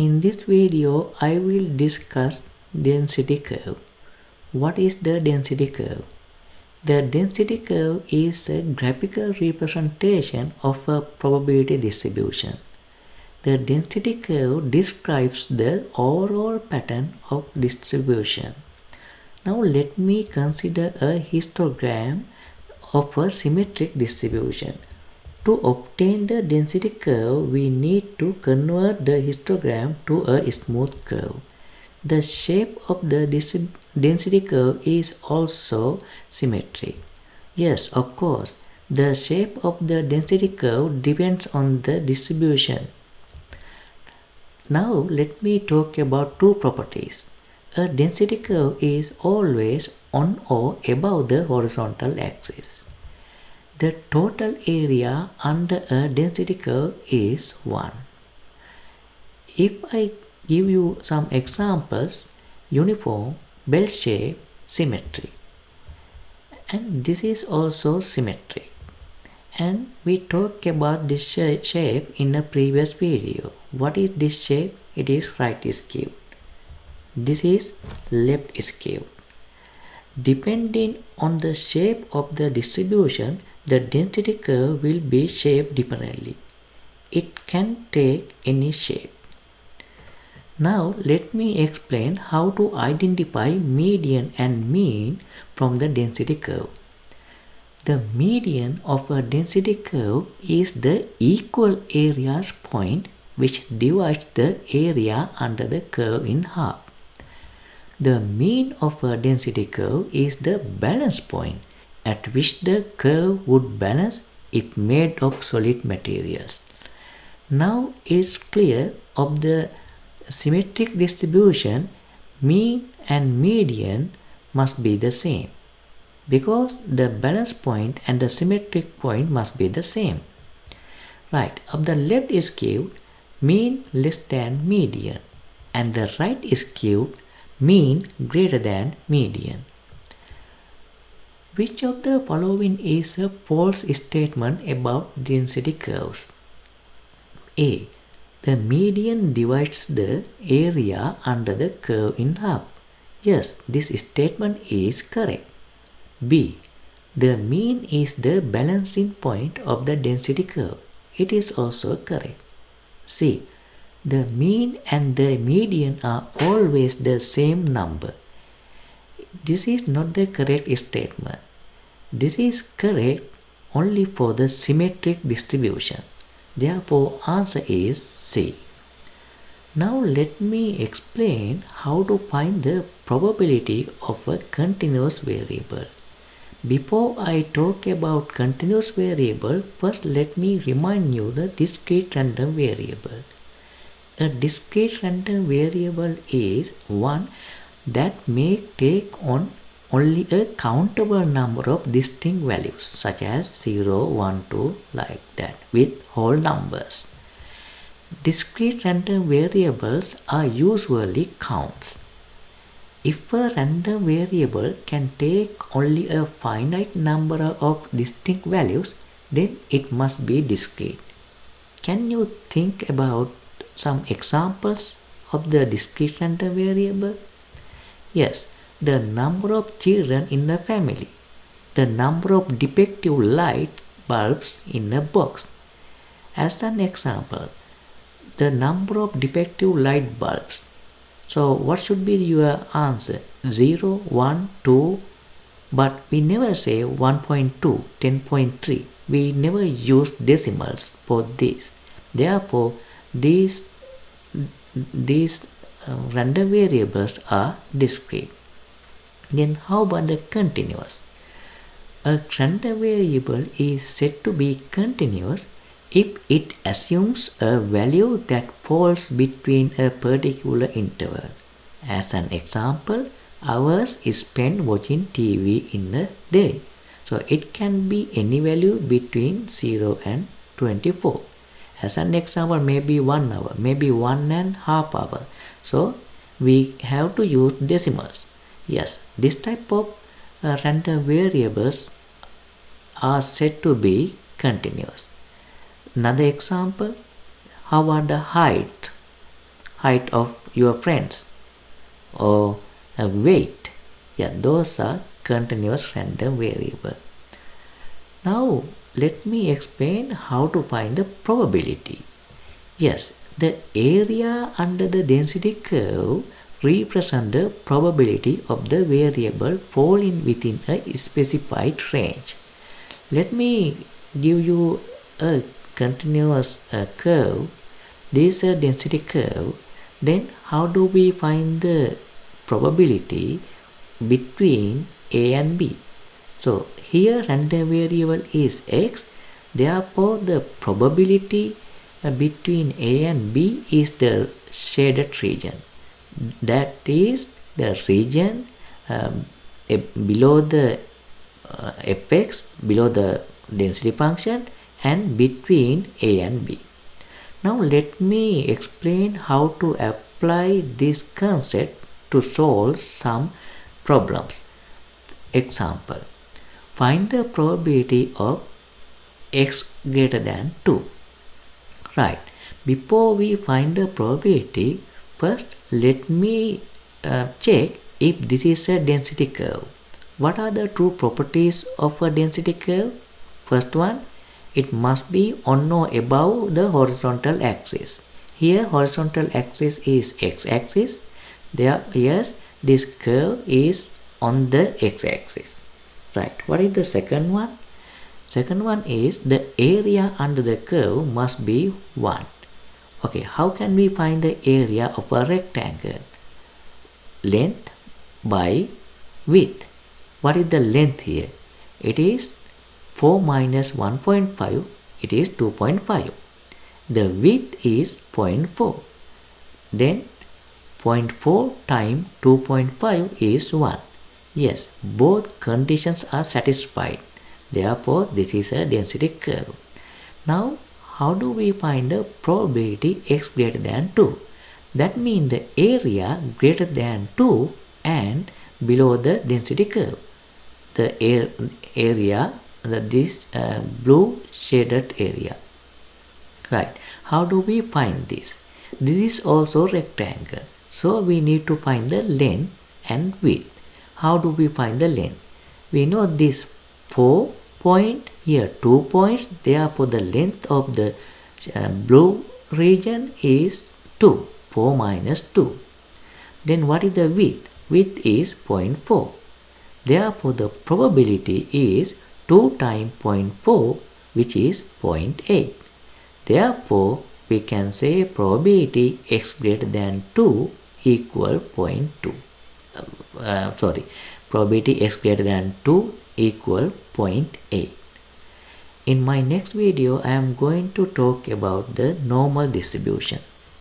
In this video, I will discuss density curve. What is the density curve? The density curve is a graphical representation of a probability distribution. The density curve describes the overall pattern of distribution. Now let me consider a histogram of a symmetric distribution. To obtain the density curve, we need to convert the histogram to a smooth curve. The shape of the density curve is also symmetric. Yes, of course, the shape of the density curve depends on the distribution. Now let me talk about two properties. A density curve is always on or above the horizontal axis. The total area under a density curve is 1. If I give you some examples, uniform, bell shape, symmetry. And this is also symmetric. And we talked about this shape in a previous video. What is this shape? It is right skewed. This is left skewed. Depending on the shape of the distribution, the density curve will be shaped differently. It can take any shape. Now let me explain how to identify median and mean from the density curve. The median of a density curve is the equal areas point which divides the area under the curve in half. The mean of a density curve is the balance point at which the curve would balance if made of solid materials. Now it's clear of the symmetric distribution, mean and median must be the same because the balance point and the symmetric point must be the same. Right, of the left is skewed, mean less than median, and the right is skewed, mean greater than median. Which of the following is a false statement about density curves? A. The median divides the area under the curve in half. Yes, this statement is correct. B. The mean is the balancing point of the density curve. It is also correct. C. The mean and the median are always the same number. This is not the correct statement. This is correct only for the symmetric distribution. Therefore, answer is C. Now let me explain how to find the probability of a continuous variable. Before I talk about continuous variable, first let me remind you the discrete random variable. A discrete random variable is one that may take on only a countable number of distinct values such as 0, 1, 2 like that with whole numbers. Discrete random variables are usually counts. If a random variable can take only a finite number of distinct values, then it must be discrete. Can you think about some examples of the discrete random variable? Yes, the number of children in a family, the number of defective light bulbs in a box. As an example, the number of defective light bulbs. So what should be your answer? 0, 1, 2, but we never say 1.2, 10.3. We never use decimals for this. Therefore, these random variables are discrete. Then how about the continuous? A random variable is said to be continuous if it assumes a value that falls between a particular interval. As an example, hours is spent watching TV in a day. So it can be any value between 0 and 24. As an example, maybe 1 hour, maybe 1.5 hours. So we have to use decimals. Yes, this type of random variables are said to be continuous. Another example, how about the height? height of your friends, or weight. Yeah, those are continuous random variable. Now let me explain how to find the probability. Yes, the area under the density curve represents the probability of the variable falling within a specified range. Let me give you a continuous curve. This is a density curve. Then how do we find the probability between A and B? So here random variable is x, therefore the probability between A and B is the shaded region. That is the region below the fx, below the density function, and between A and B. Now let me explain how to apply this concept to solve some problems. Example, find the probability of x greater than 2. Right, before we find the probability, first let me check if this is a density curve. What are the true properties of a density curve? First one, it must be on or above the horizontal axis. Here horizontal axis is x-axis. There, yes, this curve is on the x-axis. Right, what is the second one? Second one is the area under the curve must be 1. Okay, how can we find the area of a rectangle? Length by width. What is the length here? It is 4 minus 1.5, it is 2.5. The width is 0.4. Then 0.4 times 2.5 is 1. Yes, both conditions are satisfied. Therefore, this is a density curve. Now, how do we find the probability x greater than 2? That means the area greater than 2 and below the density curve. The area, this blue shaded area. Right, how do we find this? This is also rectangle. So, we need to find the length and width. How do we find the length? We know this 4 point, here 2 points, therefore the length of the blue region is 2, 4 minus 2. Then what is the width? Width is 0.4. Therefore the probability is 2 times 0.4, which is 0.8. Therefore we can say probability x greater than 2 equal 0.2. Probability x greater than 2 equal 0.8. In my next video, I am going to talk about the normal distribution.